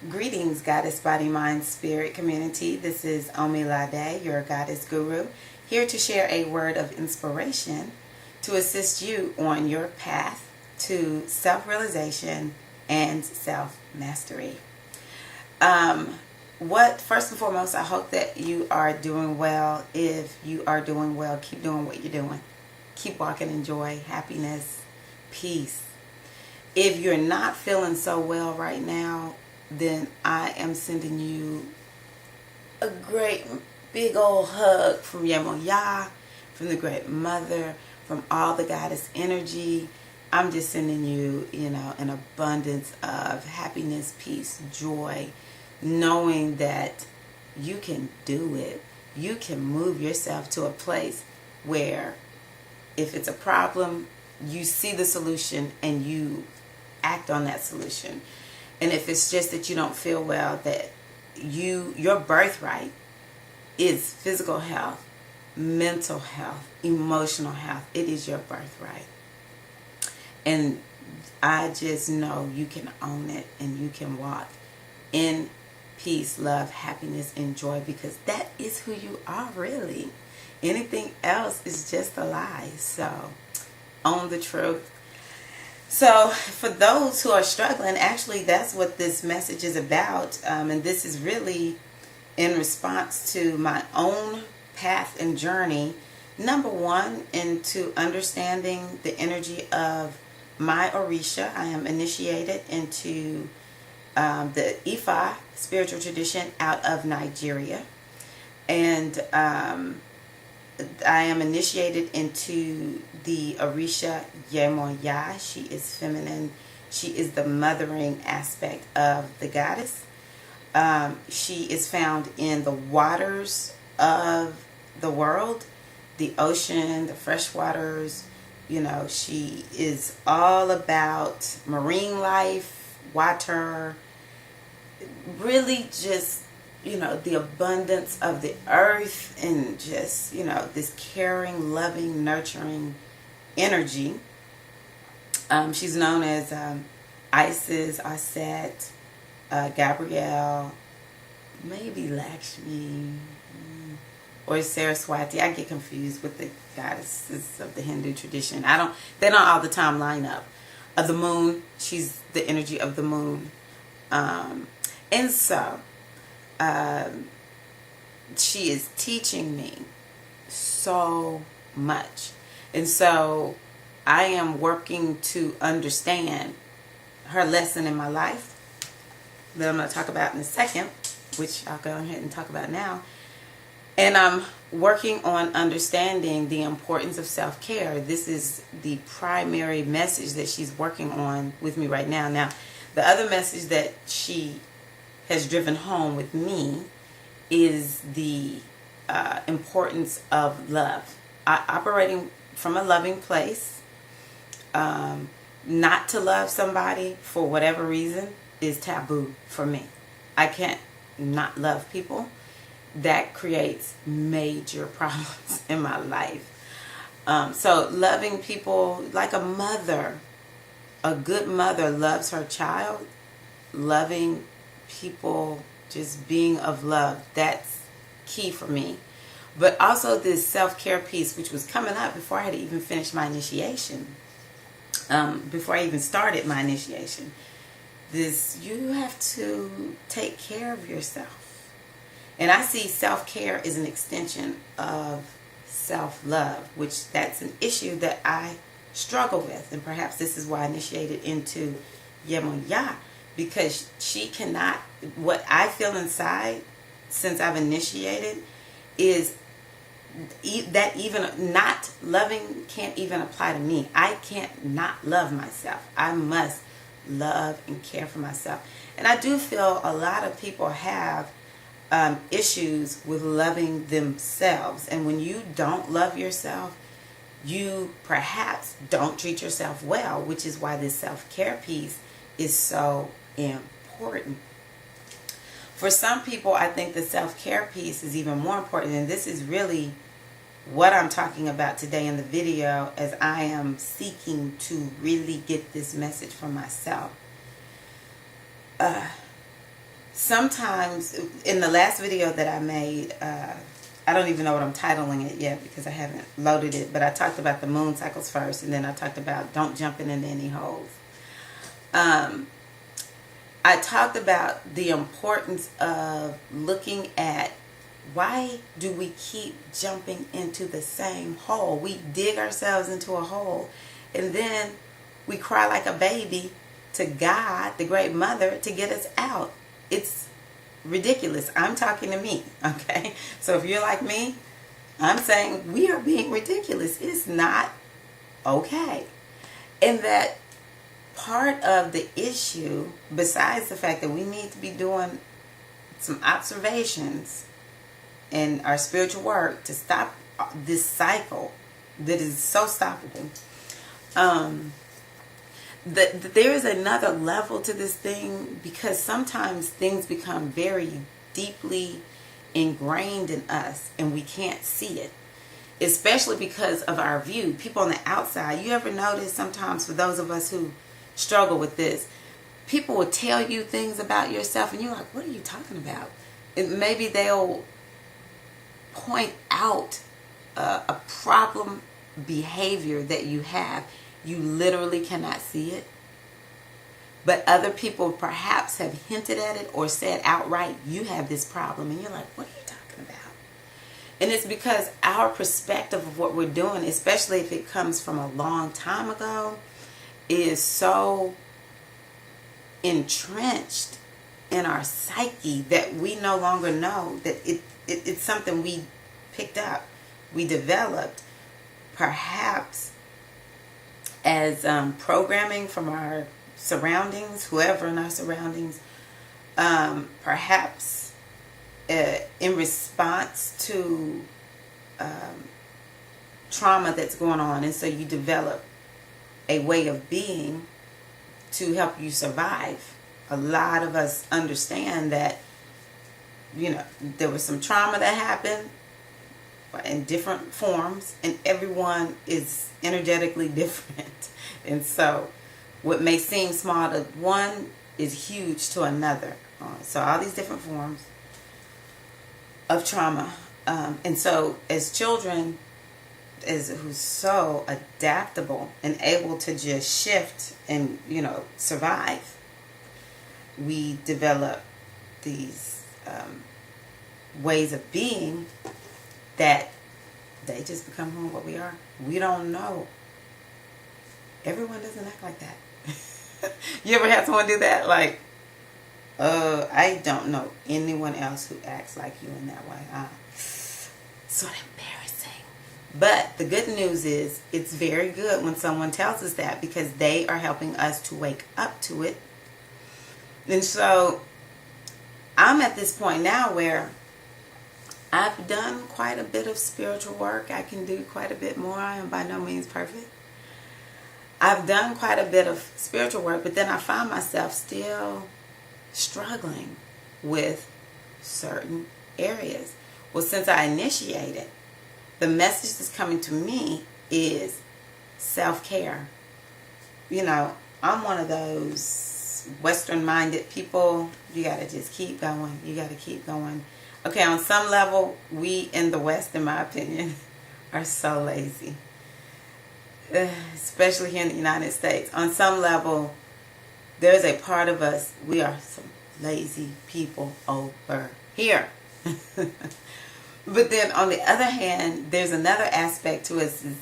Greetings, Goddess Body, Mind, Spirit community. This is Omi Lade, your Goddess Guru, here to share a word of inspiration to assist you on your path to self-realization and self-mastery. First and foremost, I hope that you are doing well. If you are doing well, keep doing what you're doing. Keep walking in joy, happiness, peace. If you're not feeling so well right now, then I am sending you a great big old hug from Yemoya, from the Great Mother, from all the Goddess energy. I'm just sending you, an abundance of happiness, peace, joy, knowing that you can do it. You can move yourself to a place where if it's a problem, you see the solution and you act on that solution. And if it's just that you don't feel well, that your birthright is physical health, mental health, emotional health. It is your birthright. And I just know you can own it and you can walk in peace, love, happiness, and joy, because that is who you are really. Anything else is just a lie. So own the truth. So for those who are struggling, actually that's what this message is about. And this is really in response to my own path and journey. Number one, into understanding the energy of my Orisha. I am initiated into the Ifa spiritual tradition out of Nigeria. And I am initiated into the Orisha Yemoya. She is feminine. She is the mothering aspect of the goddess. She is found in the waters of the world, the ocean, the fresh waters. She is all about marine life, water, really just the abundance of the earth, and just, this caring, loving, nurturing energy. She's known as Isis, Aset, Gabrielle, maybe Lakshmi, or Saraswati. I get confused with the goddesses of the Hindu tradition. They don't all the time line up. The moon, she's the energy of the moon. And so, she is teaching me so much. And so I am working to understand her lesson in my life that I'm going to talk about in a second, which I'll go ahead and talk about now. And I'm working on understanding the importance of self-care. This is the primary message that she's working on with me right now. Now, the other message that she has driven home with me is the importance of love. Operating from a loving place, not to love somebody for whatever reason is taboo for me. I can't not love people. That creates major problems in my life. So loving people like a mother, a good mother loves her child. Loving people, just being of love, that's key for me. But also this self-care piece, which was coming up before I had even finished my initiation, before I even started my initiation. You have to take care of yourself. And I see self-care as an extension of self-love, which that's an issue that I struggle with. And perhaps this is why I initiated into Yemoya, because she cannot, what I feel inside since I've initiated is that even not loving can't even apply to me. I can't not love myself. I must love and care for myself. And I do feel a lot of people have issues with loving themselves. And when you don't love yourself, you perhaps don't treat yourself well, which is why this self-care piece is so important. For some people, I think the self-care piece is even more important, and this is really what I'm talking about today in the video, as I am seeking to really get this message for myself. sometimes in the last video that I made, I don't even know what I'm titling it yet because I haven't loaded it, but I talked about the moon cycles first, and then I talked about don't jump into any holes. I talked about the importance of looking at why do we keep jumping into the same hole. We dig ourselves into a hole, and then we cry like a baby to God, the great mother, to get us out. It's ridiculous. I'm talking to me, okay? So if you're like me, I'm saying we are being ridiculous. It's not okay. And that part of the issue, besides the fact that we need to be doing some observations in our spiritual work to stop this cycle that is so stoppable, there is another level to this thing, because sometimes things become very deeply ingrained in us and we can't see it, especially because of our view. People on the outside, you ever notice sometimes, for those of us who struggle with this, people will tell you things about yourself and you're like, what are you talking about? Maybe they'll point out a problem behavior that you have. You literally cannot see it, but other people perhaps have hinted at it or said outright, you have this problem, and you're like, what are you talking about? And it's because our perspective of what we're doing, especially if it comes from a long time ago, is so entrenched in our psyche that we no longer know that it's something we picked up, we developed, perhaps as programming from our surroundings, whoever in our surroundings, perhaps in response to trauma that's going on. And so you develop a way of being to help you survive. A lot of us understand that, there was some trauma that happened in different forms, and everyone is energetically different. And so what may seem small to one is huge to another. So all these different forms of trauma. And so as children, who's so adaptable and able to just shift and, survive, we develop these ways of being that they just become what we are. We don't know. Everyone doesn't act like that. You ever had someone do that? Like, I don't know anyone else who acts like you in that way. So embarrassing. But the good news is it's very good when someone tells us that, because they are helping us to wake up to it. And so I'm at this point now where I've done quite a bit of spiritual work. I can do quite a bit more. I am by no means perfect. I've done quite a bit of spiritual work, but then I find myself still struggling with certain areas. Well, since I initiated, the message that's coming to me is self-care. I'm one of those Western-minded people. You got to just keep going. You got to keep going. Okay, on some level, we in the West, in my opinion, are so lazy. Especially here in the United States. On some level, there's a part of us, we are some lazy people over here. But then on the other hand, there's another aspect to us. Is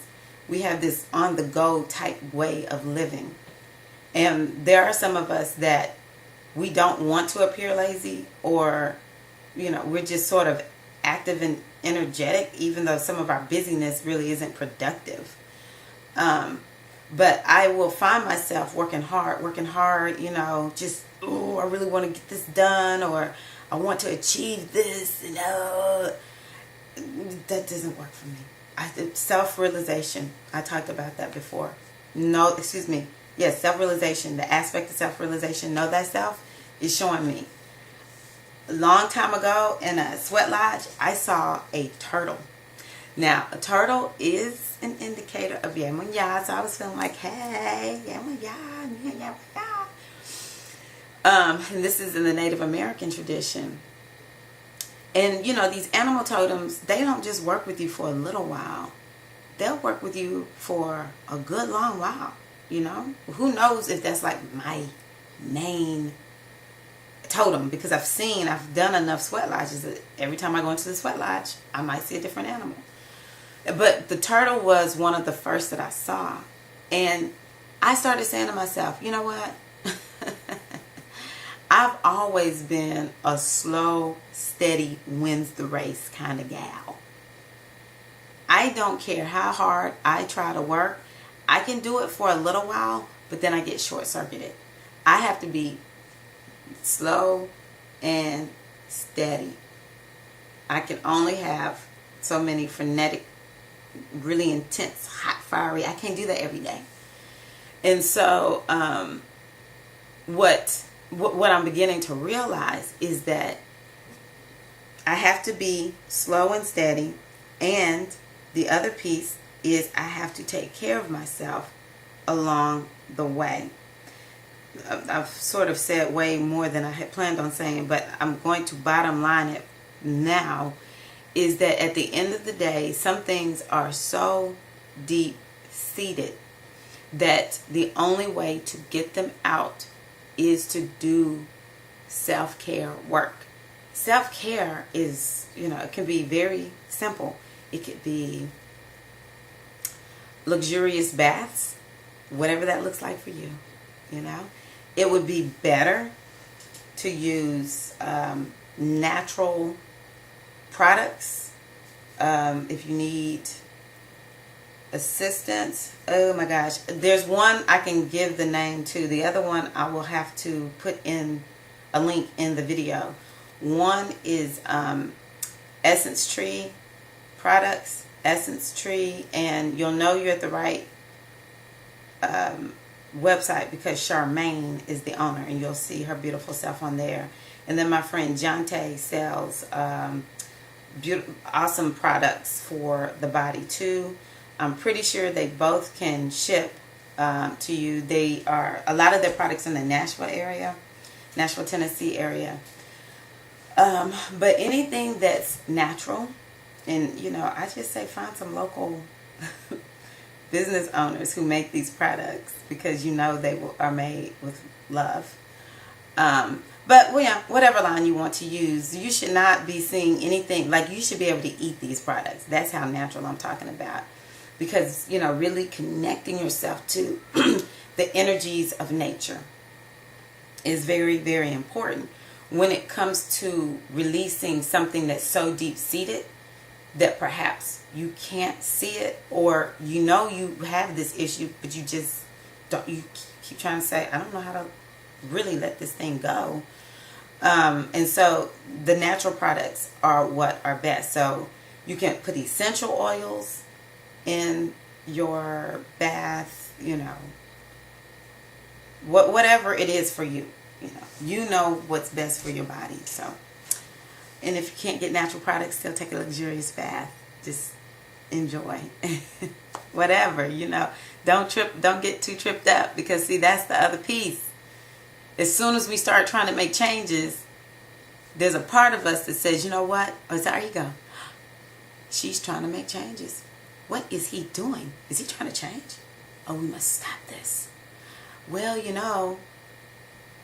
we have this on-the-go type way of living. And there are some of us that we don't want to appear lazy, or we're just sort of active and energetic, even though some of our busyness really isn't productive. But I will find myself working hard, just, I really want to get this done, or I want to achieve this, that doesn't work for me. Self-realization, I talked about that before. Self-realization, the aspect of self-realization, know thyself, is showing me. A long time ago in a sweat lodge, I saw a turtle. Now, a turtle is an indicator of Yemunya, so I was feeling like, hey, Yemunya. And this is in the Native American tradition. And you know, these animal totems, they don't just work with you for a little while. They'll work with you for a good long while, you know. Who knows if that's like my main totem, because I've done enough sweat lodges that every time I go into the sweat lodge, I might see a different animal. But the turtle was one of the first that I saw. And I started saying to myself, you know what? I've always been a slow, steady, wins the race kind of gal. I don't care how hard I try to work. I can do it for a little while, but then I get short-circuited. I have to be slow and steady. I can only have so many frenetic, really intense, hot, fiery. I can't do that every day. And so what I'm beginning to realize is that I have to be slow and steady, and the other piece is I have to take care of myself along the way. I've sort of said way more than I had planned on saying, but I'm going to bottom line it now, is that at the end of the day, some things are so deep seated that the only way to get them out is to do self-care work. Self-care is, it can be very simple. It could be luxurious baths, whatever that looks like for you, It would be better to use natural products. If you need assistance, oh my gosh, there's one I can give the name to. The other one I will have to put in a link in the video. One is Essence Tree products, Essence Tree, and you'll know you're at the right website because Charmaine is the owner, and you'll see her beautiful self on there. And then my friend Jante sells awesome products for the body too. I'm pretty sure they both can ship to you. They are a lot of their products in the Nashville area, Nashville, Tennessee area. But anything that's natural, and I just say find some local business owners who make these products, because they are made with love. But whatever line you want to use, you should not be seeing anything, like you should be able to eat these products. That's how natural I'm talking about. Because, really connecting yourself to the energies of nature is very, very important when it comes to releasing something that's so deep-seated that perhaps you can't see it, or you have this issue, but you just don't. You keep trying to say, I don't know how to really let this thing go. And so the natural products are what are best. So you can put essential oils in your bath, whatever it is for you, you know what's best for your body. So, and if you can't get natural products, still take a luxurious bath. Just enjoy. Whatever, don't get too tripped up, because see, that's the other piece. As soon as we start trying to make changes, there's a part of us that says, you know what? Oh, there you go. She's trying to make changes. What is he doing? Is he trying to change? Oh, we must stop this. Well,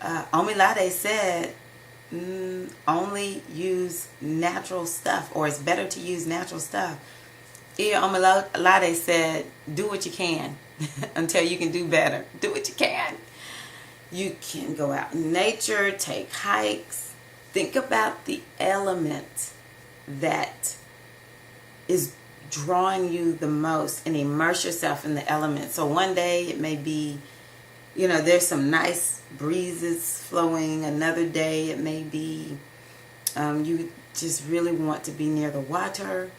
Omilade said, only use natural stuff, or it's better to use natural stuff. Omilade said, do what you can until you can do better. Do what you can. You can go out in nature, take hikes. Think about the element that is drawing you the most, and immerse yourself in the element. So one day it may be, there's some nice breezes flowing. Another day it may be you just really want to be near the water.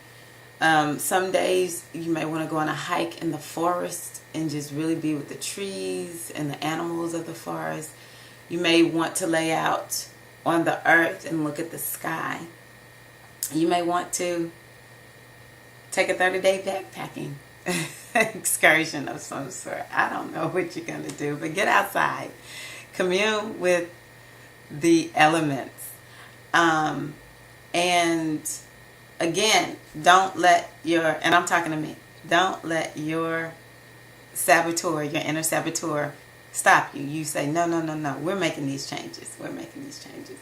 Some days you may want to go on a hike in the forest and just really be with the trees and the animals of the forest. You may want to lay out on the earth and look at the sky. You may want to take a 30-day backpacking excursion of some sort. I don't know what you're going to do, but get outside. Commune with the elements. And again, don't let your, and I'm talking to me, don't let your saboteur, your inner saboteur, stop you. You say, no, no, no, no, we're making these changes. We're making these changes.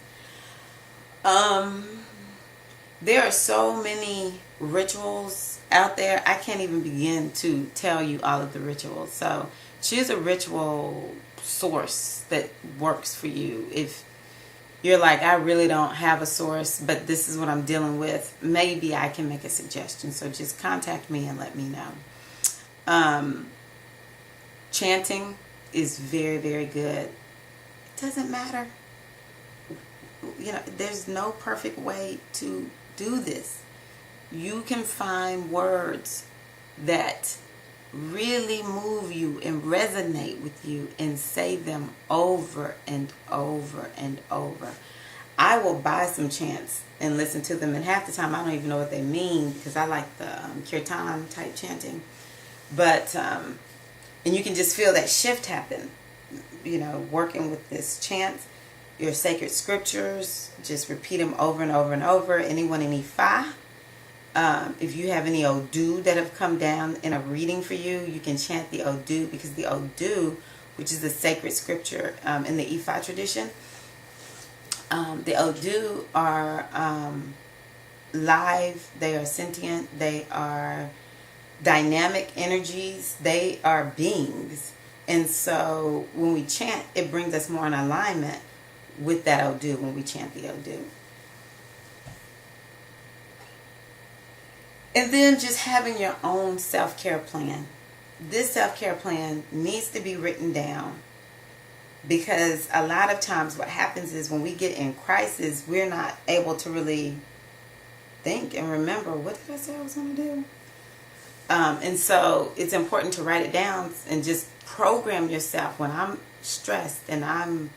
There are so many rituals out there. I can't even begin to tell you all of the rituals. So choose a ritual source that works for you. If you're like, I really don't have a source, but this is what I'm dealing with, maybe I can make a suggestion. So just contact me and let me know. Chanting is very, very good. It doesn't matter. You know, there's no perfect way to do this. You can find words that really move you and resonate with you and say them over and over and over. I will buy some chants and listen to them, and half the time I don't even know what they mean because I like the kirtan type chanting. But and you can just feel that shift happen, you know, working with this chant. Your sacred scriptures, just repeat them over and over and over. Anyone in Ifa, if you have any Odu that have come down in a reading for you, you can chant the Odu, because the Odu, which is the sacred scripture in the Ifa tradition, the Odu are live, they are sentient, they are dynamic energies, they are beings. And so when we chant, it brings us more in alignment with that Odu when we chant the Odu. And then just having your own self-care plan. This self-care plan needs to be written down, because a lot of times what happens is when we get in crisis, we're not able to really think and remember, what did I say I was going to do? And so it's important to write it down and just program yourself. When I'm stressed and I'm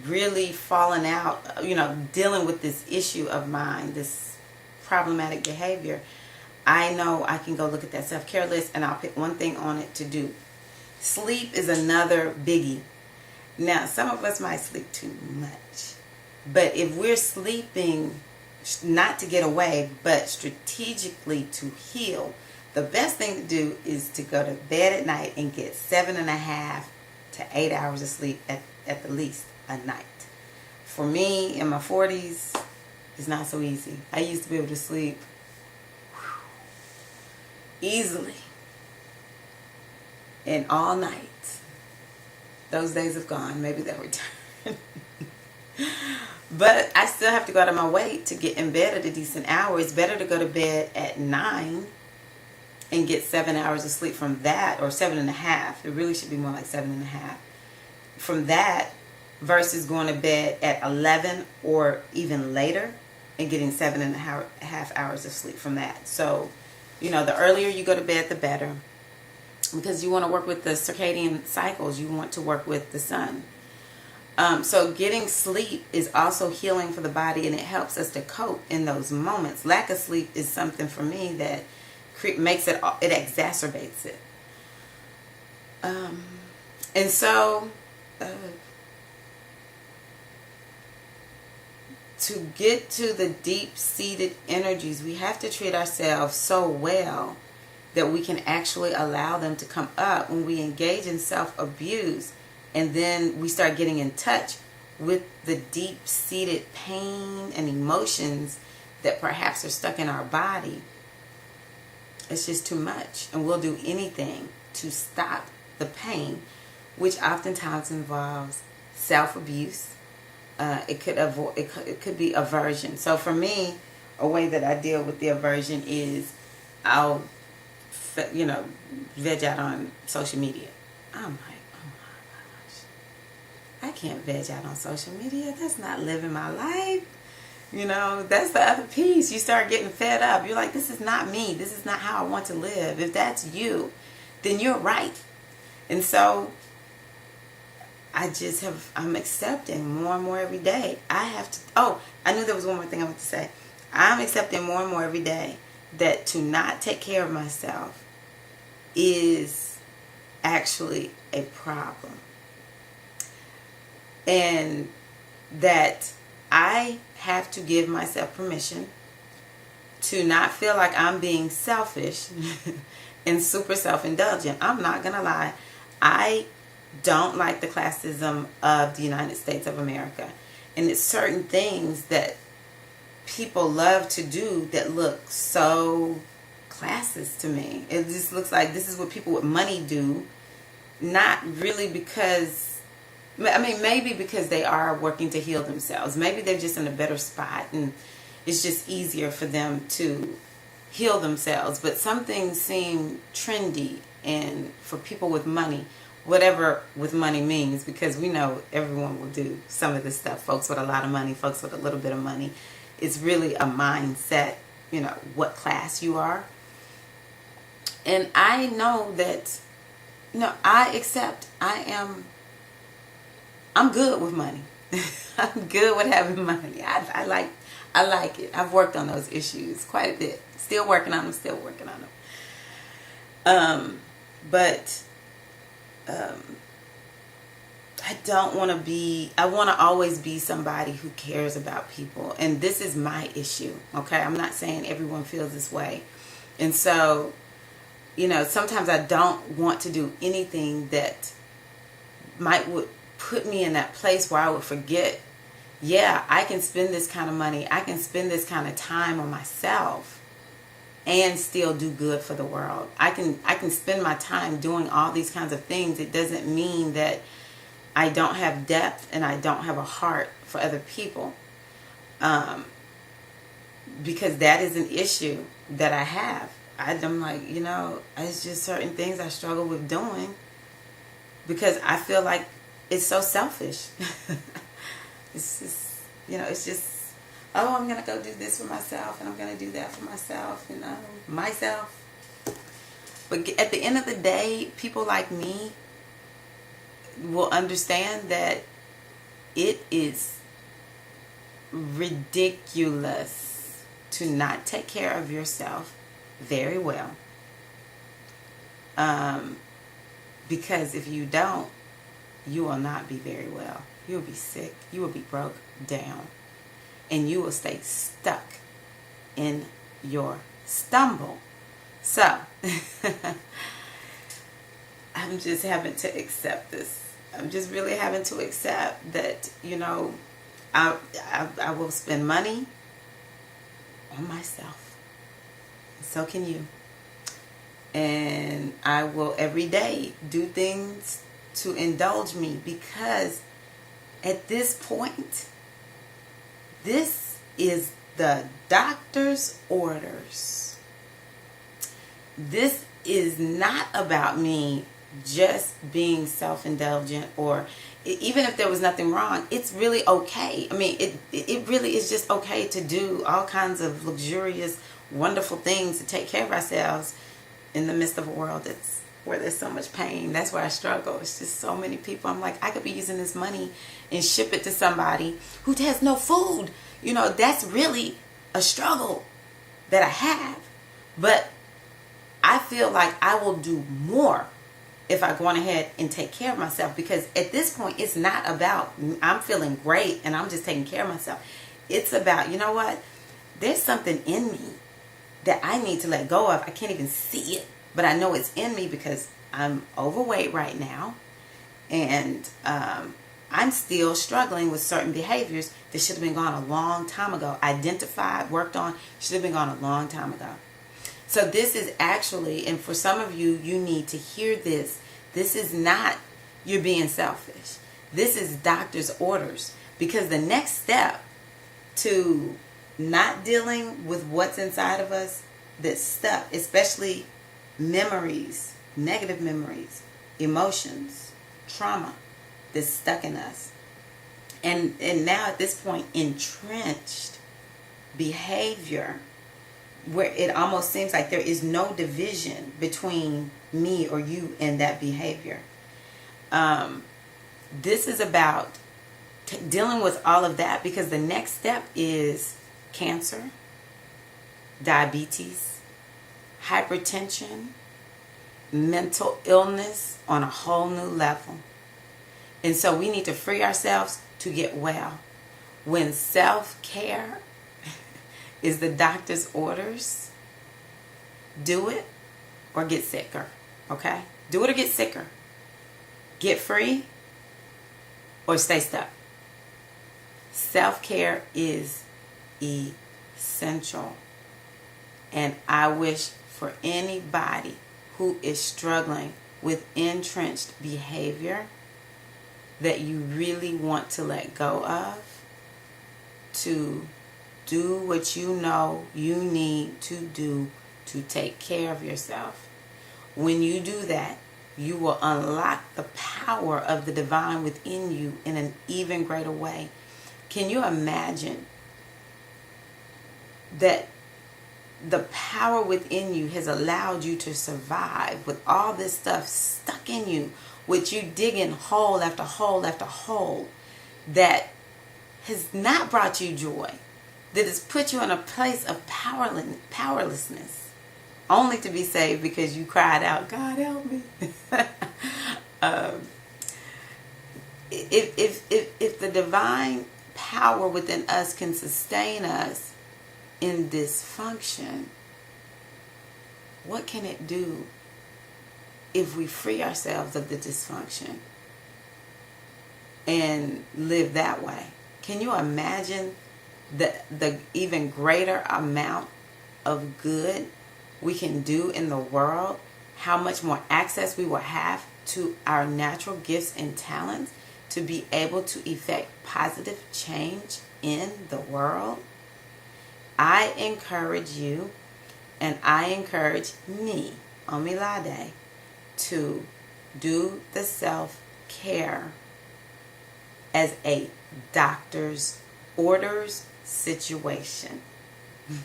really falling out, you know, dealing with this issue of mine, this problematic behavior, I know I can go look at that self-care list and I'll pick one thing on it to do. Sleep is another biggie. Now, some of us might sleep too much, but if we're sleeping not to get away, but strategically to heal, the best thing to do is to go to bed at night and get 7.5 to 8 hours of sleep at the least a night. For me, in my 40s, it's not so easy. I used to be able to sleep easily and all night. Those days have gone. Maybe they'll return. But I still have to go out of my way to get in bed at a decent hour. It's better to go to bed at 9 and get 7 hours of sleep from that, or 7.5. It really should be more like 7.5 from that, versus going to bed at 11 or even later and getting 7.5 hours of sleep from that. So, you know, the earlier you go to bed, the better, because you want to work with the circadian cycles. You want to work with the sun. So getting sleep is also healing for the body, and it helps us to cope in those moments. Lack of sleep is something for me that makes it exacerbates it. And so to get to the deep-seated energies, we have to treat ourselves so well that we can actually allow them to come up when we engage in self-abuse. And then we start getting in touch with the deep-seated pain and emotions that perhaps are stuck in our body. It's just too much. And we'll do anything to stop the pain, which oftentimes involves self-abuse. It could be aversion. So for me, a way that I deal with the aversion is I'll, veg out on social media. I'm like, I can't veg out on social media. That's not living my life. That's the other piece. You start getting fed up. You're like, this is not me. This is not how I want to live. If that's you, then you're right. And so I'm accepting more and more every day. I knew there was one more thing I wanted to say. I'm accepting more and more every day that to not take care of myself is actually a problem. And that I have to give myself permission to not feel like I'm being selfish and super self-indulgent. I'm not going to lie. I don't like the classism of the United States of America. And it's certain things that people love to do that look so classist to me. It just looks like this is what people with money do. Not really because, I mean, maybe because they are working to heal themselves. Maybe they're just in a better spot and it's just easier for them to heal themselves. But some things seem trendy and for people with money, whatever with money means, because we know everyone will do some of this stuff. Folks with a lot of money, folks with a little bit of money. It's really a mindset, you know, what class you are. And I know that, I accept, I'm good with money. I'm good with having money. I like it. I've worked on those issues quite a bit. Still working on them. But I don't want to be, I want to always be somebody who cares about people. And this is my issue, okay? I'm not saying everyone feels this way. And so, sometimes I don't want to do anything that would put me in that place where I would forget, I can spend this kind of money, I can spend this kind of time on myself and still do good for the world. I can spend my time doing all these kinds of things. It doesn't mean that I don't have depth and I don't have a heart for other people. Because that is an issue that I have. I'm like, it's just certain things I struggle with doing because I feel like it's so selfish. It's just, it's just, I'm going to go do this for myself and I'm going to do that for myself, myself. But at the end of the day, people like me will understand that it is ridiculous to not take care of yourself very well. Because if you don't, you will not be very well. You will be sick. You will be broke down. And you will stay stuck in your stumble. So, I'm just having to accept this. I'm just really having to accept that, I will spend money on myself. So can you. And I will every day do things to indulge me, because at this point, this is the doctor's orders. This is not about me just being self-indulgent, or even if there was nothing wrong, it's really okay. I mean, it really is just okay to do all kinds of luxurious, wonderful things to take care of ourselves in the midst of a world where there's so much pain. That's where I struggle. It's just so many people. I'm like, I could be using this money and ship it to somebody who has no food. That's really a struggle that I have. But I feel like I will do more if I go on ahead and take care of myself, because at this point, it's not about I'm feeling great and I'm just taking care of myself. It's about, there's something in me that I need to let go of. I can't even see it, but I know it's in me because I'm overweight right now, and I'm still struggling with certain behaviors that should have been gone a long time ago. Identified, worked on, should have been gone a long time ago. So this is actually, and for some of you, you need to hear this. This is not you're being selfish. This is doctor's orders, because the next step to not dealing with what's inside of us that's stuck, especially memories, negative memories, emotions, trauma that's stuck in us, and now at this point entrenched behavior where it almost seems like there is no division between me or you and that behavior. This is about dealing with all of that, because the next step is cancer, diabetes, hypertension, mental illness on a whole new level. And so we need to free ourselves to get well. When self-care is the doctor's orders, do it or get sicker. Okay? Do it or get sicker. Get free or stay stuck. Self-care is essential. And I wish for anybody who is struggling with entrenched behavior that you really want to let go of, to do what you know you need to do to take care of yourself. When you do that, you will unlock the power of the divine within you in an even greater way. Can you imagine that the power within you has allowed you to survive with all this stuff stuck in you, with you digging hole after hole after hole, that has not brought you joy, that has put you in a place of powerlessness, only to be saved because you cried out, God help me. If the divine power within us can sustain us in dysfunction, what can it do if we free ourselves of the dysfunction and live that way? Can you imagine the even greater amount of good we can do in the world? How much more access we will have to our natural gifts and talents to be able to effect positive change in the world? I encourage you, and I encourage me, Omilade, to do the self-care as a doctor's orders situation.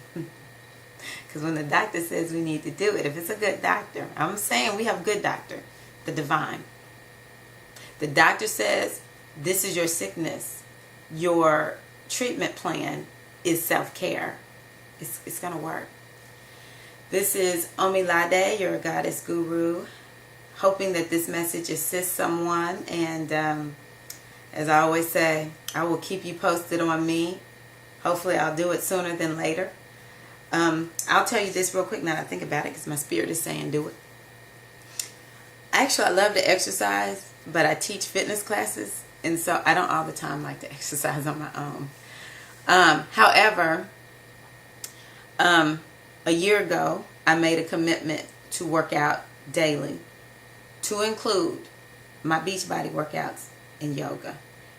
Because when the doctor says we need to do it, if it's a good doctor, I'm saying we have a good doctor, the divine. The doctor says this is your sickness. Your treatment plan is self-care. It's going to work. This is Omilade, your goddess guru, hoping that this message assists someone. And as I always say, I will keep you posted on me. Hopefully I'll do it sooner than later. I'll tell you this real quick now that I think about it, because my spirit is saying do it. Actually, I love to exercise, but I teach fitness classes, and so I don't all the time like to exercise on my own. However, a year ago, I made a commitment to work out daily, to include my Beachbody workouts and yoga.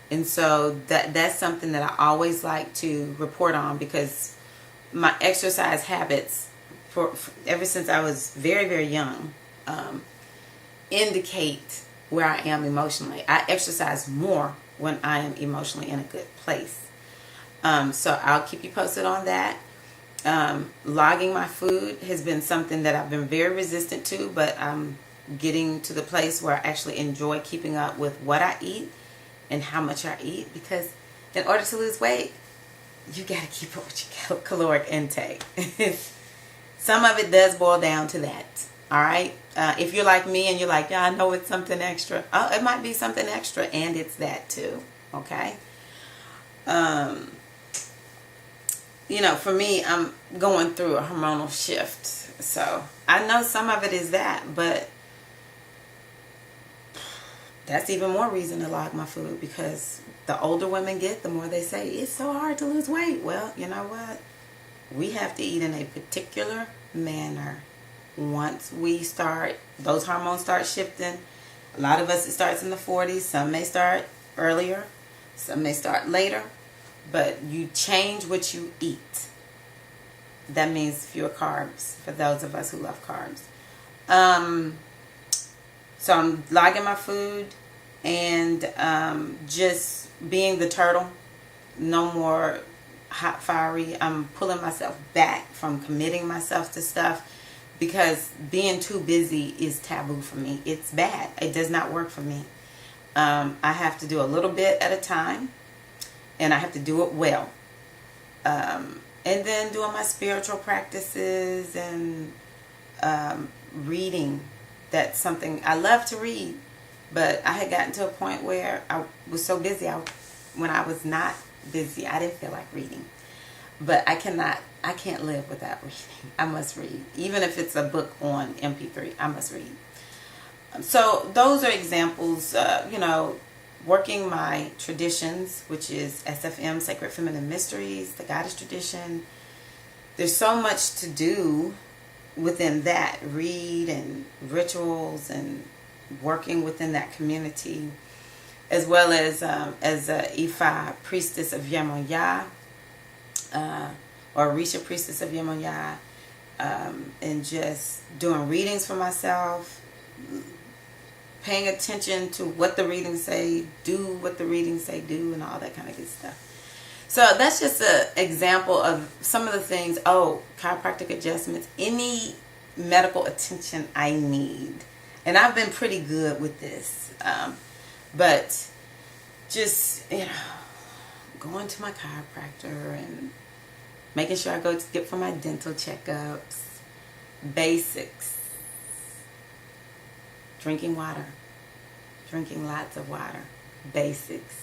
And so that's something that I always like to report on, because my exercise habits for ever since I was very, very young indicate where I am emotionally. I exercise more when I am emotionally in a good place. So I'll keep you posted on that. Logging my food has been something that I've been very resistant to, but I'm getting to the place where I actually enjoy keeping up with what I eat and how much I eat, because in order to lose weight, you got to keep up with your caloric intake. Some of it does boil down to that. All right. If you're like me and you're like, yeah, I know it's something extra. Oh, it might be something extra, and it's that too. Okay. For me, I'm going through a hormonal shift. So I know some of it is that, but that's even more reason to log my food, because the older women get, the more they say, it's so hard to lose weight. Well, you know what? We have to eat in a particular manner. Once we start, those hormones start shifting. A lot of us, it starts in the 40s. Some may start earlier. Some may start later. But you change what you eat. That means fewer carbs for those of us who love carbs. So I'm logging my food and just being the turtle. No more hot, fiery. I'm pulling myself back from committing myself to stuff, because being too busy is taboo for me. It's bad. It does not work for me. I have to do a little bit at a time, and I have to do it well. And then doing my spiritual practices and reading. That's something I love to read, but I had gotten to a point where I was so busy when I was not busy. I didn't feel like reading. But I can't live without reading. I must read. Even if it's a book on MP3, I must read. So those are examples, working my traditions, which is SFM, Sacred Feminine Mysteries, the Goddess Tradition. There's so much to do within that. Read and rituals and working within that community, as well as a Ifa priestess of Yemoya, or Orisha priestess of Yemoya, and just doing readings for myself, paying attention to what the readings say, do what the readings say do, and all that kind of good stuff. So that's just an example of some of the things. Oh, chiropractic adjustments, any medical attention I need. And I've been pretty good with this. But just, going to my chiropractor and making sure I go to get for my dental checkups. Basics. Drinking water. Drinking lots of water. Basics.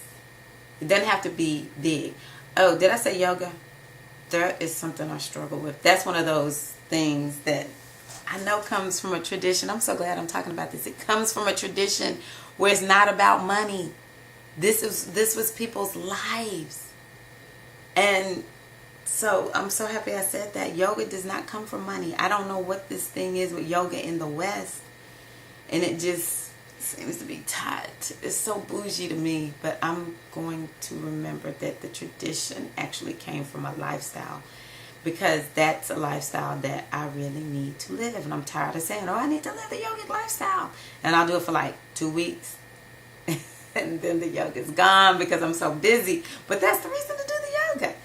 It doesn't have to be big. Oh, did I say yoga? That is something I struggle with. That's one of those things that I know comes from a tradition. I'm so glad I'm talking about this. It comes from a tradition where it's not about money. This was people's lives. And so I'm so happy I said that. Yoga does not come from money. I don't know what this thing is with yoga in the West. And it just seems to be tight. It's so bougie to me. But I'm going to remember that the tradition actually came from a lifestyle. Because that's a lifestyle that I really need to live. And I'm tired of saying, I need to live the yogic lifestyle. And I'll do it for like 2 weeks. And then the yoga's gone because I'm so busy. But that's the reason to do the yoga.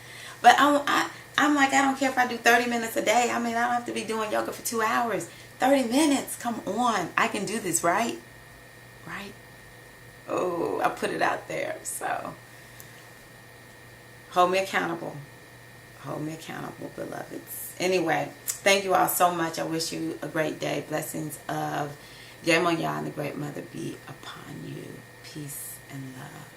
But I'm like, I don't care if I do 30 minutes a day. I mean, I don't have to be doing yoga for 2 hours. 30 minutes, come on. I can do this, right? Right? Oh, I put it out there. So, hold me accountable. Hold me accountable, beloveds. Anyway, thank you all so much. I wish you a great day. Blessings of Yemoya and the Great Mother be upon you. Peace and love.